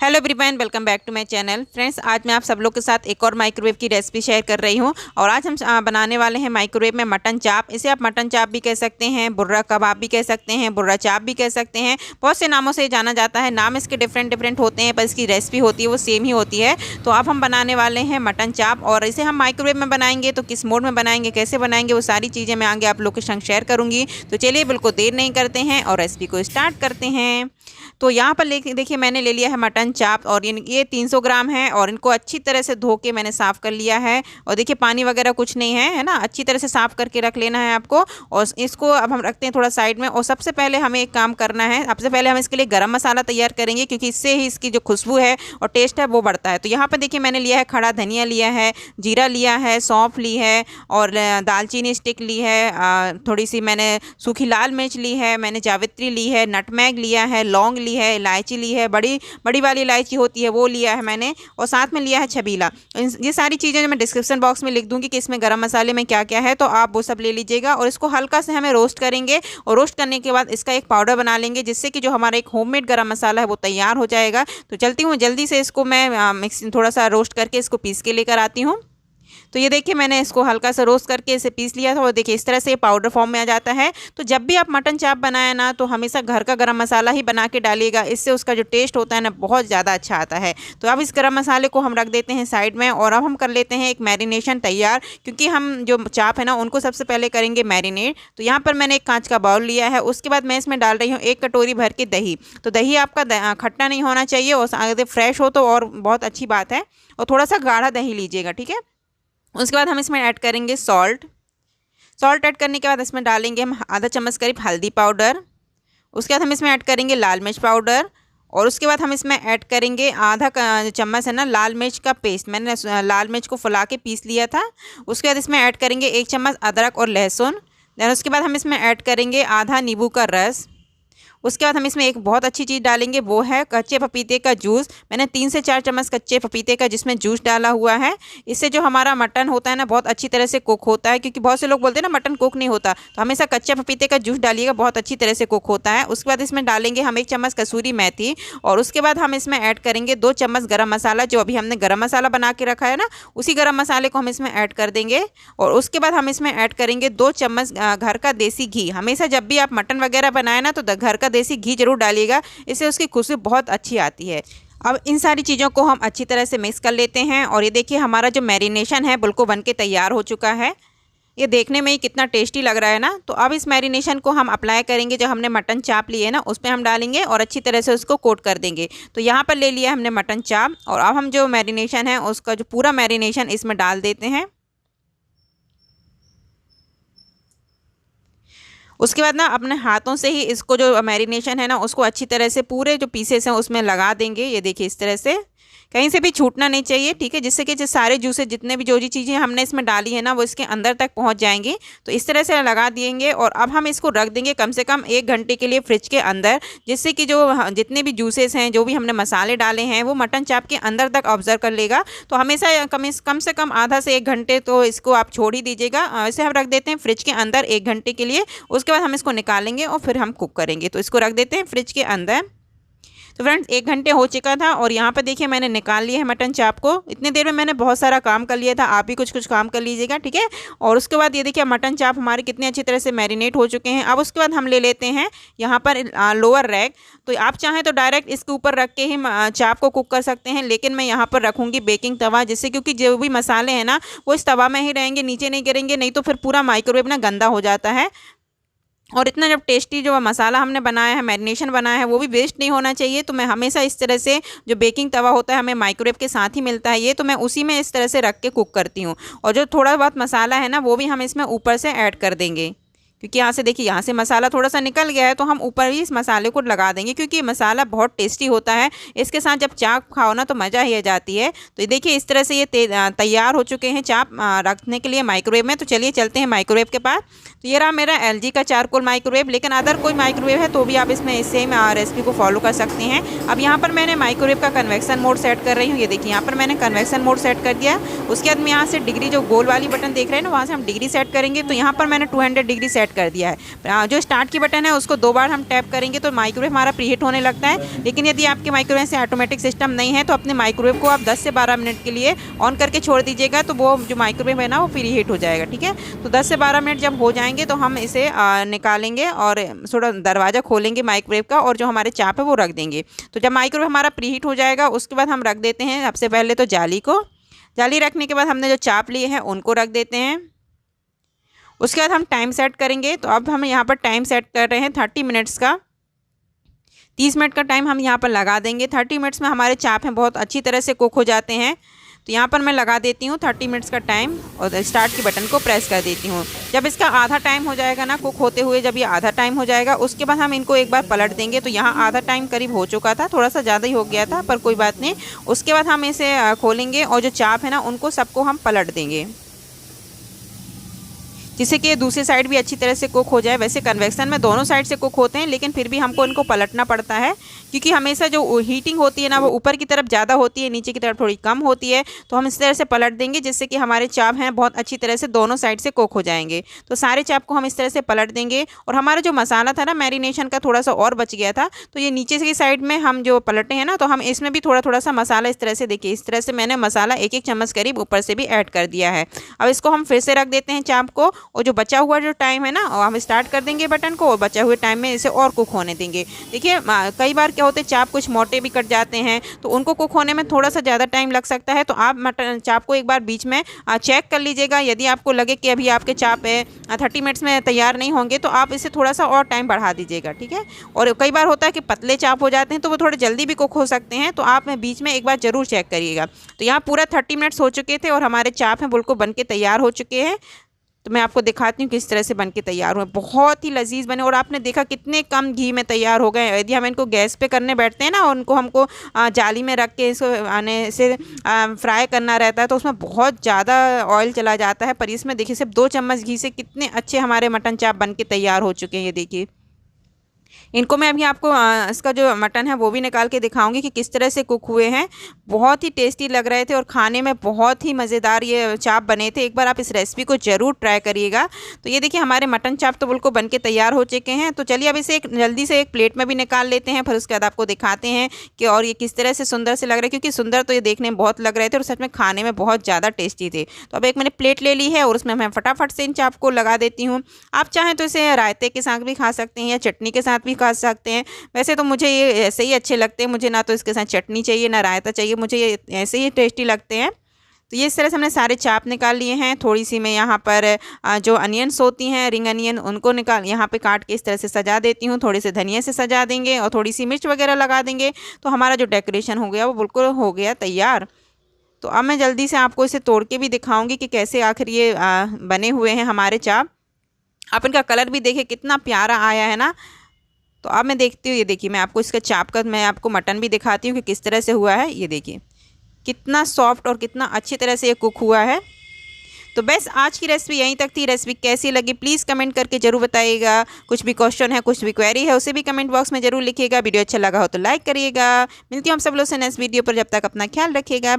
Hello everyone, welcome back to my channel. Friends, आज मैं आप सब लोग के साथ एक और माइक्रोवेव की रेसिपी शेयर कर रही हूं और आज हम बनाने वाले हैं माइक्रोवेव में मटन चाप। इसे आप मटन चाप भी कह सकते हैं, बुर्रा कबाब भी कह सकते हैं, बुर्रा चाप भी कह सकते हैं। बहुत से नामों से जाना जाता है। नाम इसके डिफरेंट डिफरेंट होते हैं पर इसकी रेसिपी होती है वो सेम ही होती है। तो अब हम बनाने वाले हैं मटन चाप और इसे हम माइक्रोवेव में बनाएंगे। तो किस मोड में बनाएंगे, कैसे बनाएंगे, वो सारी चीज़ें मैं आगे आप लोग के संग शेयर करूँगी। तो चलिए बिल्कुल देर नहीं करते हैं और रेसिपी को स्टार्ट करते हैं। तो यहाँ पर देखिए मैंने ले लिया है मटन चाप और ये 300 ग्राम है और इनको अच्छी तरह से धो के मैंने साफ़ कर लिया है। और देखिए पानी वगैरह कुछ नहीं है ना, अच्छी तरह से साफ़ करके रख लेना है आपको। और इसको अब हम रखते हैं थोड़ा साइड में। और सबसे पहले हमें एक काम करना है, सबसे पहले हम इसके लिए गरम मसाला तैयार करेंगे क्योंकि इससे ही इसकी जो खुशबू है और टेस्ट है वो बढ़ता है। तो यहाँ पर देखिए मैंने लिया है खड़ा धनिया लिया है, जीरा लिया है, सौंफ ली है और दालचीनी स्टिक ली है, थोड़ी सी मैंने सूखी लाल मिर्च ली है, मैंने जावित्री ली है, नटमैग लिया है, लौंग ली है, इलायची ली है, बड़ी बड़ी वाली इलायची होती है वो लिया है मैंने, और साथ में लिया है छबीला। ये सारी चीज़ें मैं डिस्क्रिप्शन बॉक्स में लिख दूंगी कि इसमें गरम मसाले में क्या क्या है, तो आप वो सब ले लीजिएगा। और इसको हल्का से हमें रोस्ट करेंगे और रोस्ट करने के बाद इसका एक पाउडर बना लेंगे जिससे कि जो हमारा एक होममेड गरम मसाला है वो तैयार हो जाएगा। तो चलती हूँ जल्दी से, इसको मैं मिक्स थोड़ा सा रोस्ट करके इसको पीस के लेकर आती हूँ। तो ये देखिए मैंने इसको हल्का सा रोस्ट करके इसे पीस लिया था और देखिए इस तरह से पाउडर फॉर्म में आ जाता है। तो जब भी आप मटन चाप बनाए ना तो हमेशा घर का गरम मसाला ही बना के डालिएगा, इससे उसका जो टेस्ट होता है ना बहुत ज़्यादा अच्छा आता है। तो अब इस गरम मसाले को हम रख देते हैं साइड में और अब हम कर लेते हैं एक मैरिनेशन तैयार, क्योंकि हम जो चाप है ना उनको सबसे पहले करेंगे मैरिनेट। तो यहाँ पर मैंने एक कांच का बाउल लिया है, उसके बाद मैं इसमें डाल रही हूँ 1 कटोरी भर के दही। तो दही आपका खट्टा नहीं होना चाहिए और अगर फ्रेश हो तो और बहुत अच्छी बात है, और थोड़ा सा गाढ़ा दही लीजिएगा, ठीक है। उसके बाद हम इसमें ऐड करेंगे सॉल्ट ऐड करने के बाद इसमें डालेंगे हम आधा चम्मच करीब हल्दी पाउडर। उसके बाद हम इसमें ऐड करेंगे लाल मिर्च पाउडर और उसके बाद हम इसमें ऐड करेंगे आधा चम्मच है ना लाल मिर्च का पेस्ट। मैंने लाल मिर्च को फुला के पीस लिया था। उसके बाद इसमें ऐड करेंगे 1 चम्मच अदरक और लहसुन। देन उसके बाद हम इसमें ऐड करेंगे आधा नींबू का रस। उसके बाद हम इसमें एक बहुत अच्छी चीज़ डालेंगे, वो है कच्चे पपीते का जूस। मैंने 3 से 4 चम्मच कच्चे पपीते का जिसमें जूस डाला हुआ है। इससे जो हमारा मटन होता है ना बहुत अच्छी तरह से कुक होता है, क्योंकि बहुत से लोग बोलते हैं ना मटन कुक नहीं होता, तो हमेशा कच्चे पपीते का जूस डालिएगा, बहुत अच्छी तरह से कुक होता है। उसके बाद इसमें डालेंगे हम 1 चम्मच कसूरी मेथी और उसके बाद हम इसमें ऐड करेंगे 2 चम्मच गरम मसाला। जो अभी हमने गरम मसाला बना के रखा है ना उसी गरम मसाले को हम इसमें ऐड कर देंगे। और उसके बाद हम इसमें ऐड करेंगे 2 चम्मच घर का देसी घी। हमेशा जब भी आप मटन वगैरह बनाए ना तो घर का देसी घी जरूर डालिएगा, इससे उसकी खुशबू बहुत अच्छी आती है। अब इन सारी चीज़ों को हम अच्छी तरह से मिक्स कर लेते हैं और ये देखिए हमारा जो मैरिनेशन है बिल्कुल बन के तैयार हो चुका है। ये देखने में ही कितना टेस्टी लग रहा है ना। तो अब इस मैरिनेशन को हम अप्लाई करेंगे, जो हमने मटन चाप लिए है ना उस पर हम डालेंगे और अच्छी तरह से उसको कोट कर देंगे। तो यहाँ पर ले लिया हमने मटन चाप और अब हम जो मैरिनेशन है उसका जो पूरा मैरिनेशन इसमें डाल देते हैं। उसके बाद ना अपने हाथों से ही इसको जो मैरिनेशन है ना उसको अच्छी तरह से पूरे जो पीसेस हैं उसमें लगा देंगे। ये देखिए इस तरह से कहीं से भी छूटना नहीं चाहिए, ठीक है, जिससे कि जो सारे जूसेस जितने भी जो चीज़ें हमने इसमें डाली है ना वो इसके अंदर तक पहुंच जाएंगी। तो इस तरह से लगा देंगे और अब हम इसको रख देंगे कम से कम 1 घंटे के लिए फ्रिज के अंदर, जिससे कि जो जितने भी जूसेस हैं जो भी हमने मसाले डाले हैं वो मटन चाप के अंदर तक ऑब्जर्व कर लेगा। तो हमेशा कम से कम आधा से 1 घंटे तो इसको आप छोड़ ही दीजिएगा। इसे हम रख देते हैं फ्रिज के अंदर 1 घंटे के लिए। उसके बाद हम इसको निकालेंगे और फिर हम कुक करेंगे। तो इसको रख देते हैं फ्रिज के अंदर। तो फ्रेंड्स 1 घंटे हो चुका था और यहाँ पर देखिए मैंने निकाल लिया है मटन चाप को। इतनी देर में मैंने बहुत सारा काम कर लिया था, आप भी कुछ कुछ काम कर लीजिएगा, ठीक है। और उसके बाद ये देखिए मटन चाप हमारे कितने अच्छी तरह से मैरिनेट हो चुके हैं। अब उसके बाद हम ले लेते हैं यहाँ पर लोअर रैक। तो आप चाहें तो डायरेक्ट इसके ऊपर रख के ही चाप को कुक कर सकते हैं, लेकिन मैं यहाँ पर रखूँगी बेकिंग तवा, जिससे क्योंकि जो भी मसाले हैं ना वो इस तवा में ही रहेंगे, नीचे नहीं गिरेंगे, नहीं तो फिर पूरा माइक्रोवेव ना गंदा हो जाता है। और इतना जब टेस्टी जो मसाला हमने बनाया है, मैरिनेशन बनाया है, वो भी वेस्ट नहीं होना चाहिए। तो मैं हमेशा इस तरह से जो बेकिंग तवा होता है हमें माइक्रोवेव के साथ ही मिलता है ये, तो मैं उसी में इस तरह से रख के कुक करती हूँ। और जो थोड़ा बहुत मसाला है ना वो भी हम इसमें ऊपर से ऐड कर देंगे, क्योंकि यहाँ से देखिए यहाँ से मसाला थोड़ा सा निकल गया है तो हम ऊपर ही इस मसाले को लगा देंगे, क्योंकि ये मसाला बहुत टेस्टी होता है। इसके साथ जब चाप खाओ ना तो मज़ा ही आ जाती है। तो देखिए इस तरह से ये तैयार हो चुके हैं चाप रखने के लिए माइक्रोवेव में। तो चलिए चलते हैं माइक्रोवेव के पास। तो ये रहा मेरा LG का चारकोल माइक्रोवेव, लेकिन अदर कोई माइक्रोवेव है तो भी आप इसमें सेम रेसिपी को फॉलो कर सकते हैं। अब यहाँ पर मैंने माइक्रोवेव का कन्वेक्शन मोड सेट कर रही हूँ। ये देखिए यहाँ पर मैंने कन्वेक्शन मोड सेट कर दिया। उसके बाद में यहाँ से डिग्री जो गोल वाली बटन देख रहे हैं ना वहाँ से हम डिग्री सेट करेंगे। तो यहाँ पर मैंने 200 डिग्री सेट सेट कर दिया है। जो स्टार्ट की बटन है उसको 2 बार हम टैप करेंगे तो माइक्रोवेव हमारा प्रीहीट होने लगता है। लेकिन यदि आपके माइक्रोवेव से ऑटोमेटिक सिस्टम नहीं है तो अपने माइक्रोवेव को आप 10 से 12 मिनट के लिए ऑन करके छोड़ दीजिएगा, तो वो जो माइक्रोवेव है ना वो प्रीहीट हो जाएगा। ठीक है, तो 10 से 12 मिनट जब हो जाएंगे तो हम इसे निकालेंगे और थोड़ा दरवाज़ा खोलेंगे माइक्रोवेव का और जो हमारे चाप है वो रख देंगे। तो जब माइक्रोवेव हमारा प्रीहीट हो जाएगा उसके बाद हम रख देते हैं सबसे पहले तो जाली रखने के बाद हमने जो चाप लिए हैं उनको रख देते हैं। उसके बाद हम टाइम सेट करेंगे। तो अब हम यहाँ पर टाइम सेट कर रहे हैं 30 मिनट्स का। 30 मिनट का टाइम हम यहाँ पर लगा देंगे। 30 मिनट्स में हमारे चाप हैं बहुत अच्छी तरह से कुक हो जाते हैं। तो यहाँ पर मैं लगा देती हूँ 30 मिनट्स का टाइम और स्टार्ट की बटन को प्रेस कर देती हूँ। जब इसका आधा टाइम हो जाएगा ना कुक होते हुए, जब ये आधा टाइम हो जाएगा उसके बाद हम इनको एक बार पलट देंगे। तो यहाँ आधा टाइम करीब हो चुका था, थोड़ा सा ज़्यादा ही हो गया था पर कोई बात नहीं। उसके बाद हम इसे खोलेंगे और जो चाप है ना उनको सबको हम पलट देंगे जिससे कि दूसरी साइड भी अच्छी तरह से कुक हो जाए। वैसे कन्वेक्शन में दोनों साइड से कुक होते हैं लेकिन फिर भी हमको इनको पलटना पड़ता है क्योंकि हमेशा जो हीटिंग होती है ना वो ऊपर की तरफ ज़्यादा होती है, नीचे की तरफ थोड़ी कम होती है। तो हम इस तरह से पलट देंगे जिससे कि हमारे चाप हैं बहुत अच्छी तरह से दोनों साइड से कुक हो जाएंगे। तो सारे चाप को हम इस तरह से पलट देंगे। और हमारा जो मसाला था ना मैरिनेशन का थोड़ा सा और बच गया था, तो ये नीचे की साइड में हम जो पलटे हैं ना तो हम इसमें भी थोड़ा थोड़ा सा मसाला इस तरह से, देखिए इस तरह से मैंने मसाला 1-1 चम्मच करीब ऊपर से भी ऐड कर दिया है। अब इसको हम फिर से रख देते हैं चाप को और जो बचा हुआ टाइम है ना और हम स्टार्ट कर देंगे बटन को और बचे हुए टाइम में इसे और कुक होने देंगे। देखिए कई बार क्या होते हैं चाप कुछ मोटे भी कट जाते हैं तो उनको कुक होने में थोड़ा सा ज़्यादा टाइम लग सकता है। तो आप मटन चाप को एक बार बीच में चेक कर लीजिएगा। यदि आपको लगे कि अभी आपके चाप 30 मिनट्स में तैयार नहीं होंगे तो आप इसे थोड़ा सा और टाइम बढ़ा दीजिएगा। ठीक है, और कई बार होता है कि पतले चाप हो जाते हैं तो वो थोड़े जल्दी भी कुक हो सकते हैं, तो आप बीच में एक बार ज़रूर चेक करिएगा। तो यहाँ पूरा 30 मिनट्स हो चुके थे और हमारे चाप हैं बिल्कुल बन के तैयार हो चुके हैं। तो मैं आपको दिखाती हूँ किस तरह से बनके तैयार हुए। बहुत ही लजीज बने और आपने देखा कितने कम घी में तैयार हो गए। यदि हम इनको गैस पे करने बैठते हैं ना और हमको जाली में रख के इसको आने से फ्राई करना रहता है तो उसमें बहुत ज़्यादा ऑयल चला जाता है। पर इसमें देखिए सिर्फ 2 चम्मच घी से कितने अच्छे हमारे मटन चाप बन के तैयार हो चुके हैं। ये देखिए इनको मैं अभी आपको इसका जो मटन है वो भी निकाल के दिखाऊंगी कि किस तरह से कुक हुए हैं। बहुत ही टेस्टी लग रहे थे और खाने में बहुत ही मज़ेदार ये चाप बने थे। एक बार आप इस रेसिपी को ज़रूर ट्राई करिएगा। तो ये देखिए हमारे मटन चाप तो बिल्कुल बन के तैयार हो चुके हैं। तो चलिए अब इसे जल्दी से एक प्लेट में भी निकाल लेते हैं, फिर उसके बाद आपको दिखाते हैं कि और ये किस तरह से सुंदर से लग रहे हैं, क्योंकि सुंदर तो ये देखने में बहुत लग रहे थे और सच में खाने में बहुत ज़्यादा टेस्टी थे। तो अब एक मैंने प्लेट ले ली है और उसमें मैं फटाफट से इन चाप को लगा देती हूँ। आप चाहें तो इसे रायते के साथ भी खा सकते हैं या चटनी के साथ भी खा सकते हैं। वैसे तो मुझे ये ऐसे ही अच्छे लगते हैं, मुझे ना तो इसके साथ चटनी चाहिए ना रायता चाहिए, मुझे ये ऐसे ही टेस्टी लगते हैं। तो ये इस तरह से हमने सारे चाप निकाल लिए हैं। थोड़ी सी मैं यहाँ पर जो अनियंस होती हैं रिंग अनियन उनको यहाँ पे काट के इस तरह से सजा देती हूँ। थोड़े से धनिया से सजा देंगे और थोड़ी सी मिर्च वगैरह लगा देंगे तो हमारा जो डेकोरेशन हो गया वो बिल्कुल हो गया तैयार। तो अब मैं जल्दी से आपको इसे तोड़ के भी दिखाऊंगी कि कैसे आखिर ये बने हुए हैं हमारे चाप। आप इनका कलर भी देखिए कितना प्यारा आया है ना। तो अब मैं देखती हूँ, ये देखिए मैं आपको इसका चाप का मैं आपको मटन भी दिखाती हूँ कि किस तरह से हुआ है। ये देखिए कितना सॉफ्ट और कितना अच्छी तरह से ये कुक हुआ है। तो बस आज की रेसिपी यहीं तक थी। रेसिपी कैसी लगी प्लीज़ कमेंट करके जरूर बताइएगा। कुछ भी क्वेश्चन है कुछ भी क्वेरी है उसे भी कमेंट बॉक्स में जरूर लिखिएगा। वीडियो अच्छा लगा हो तो लाइक करिएगा। मिलती हूँ हम सब लोग से नेक्स्ट वीडियो पर, जब तक अपना ख्याल रखिएगा।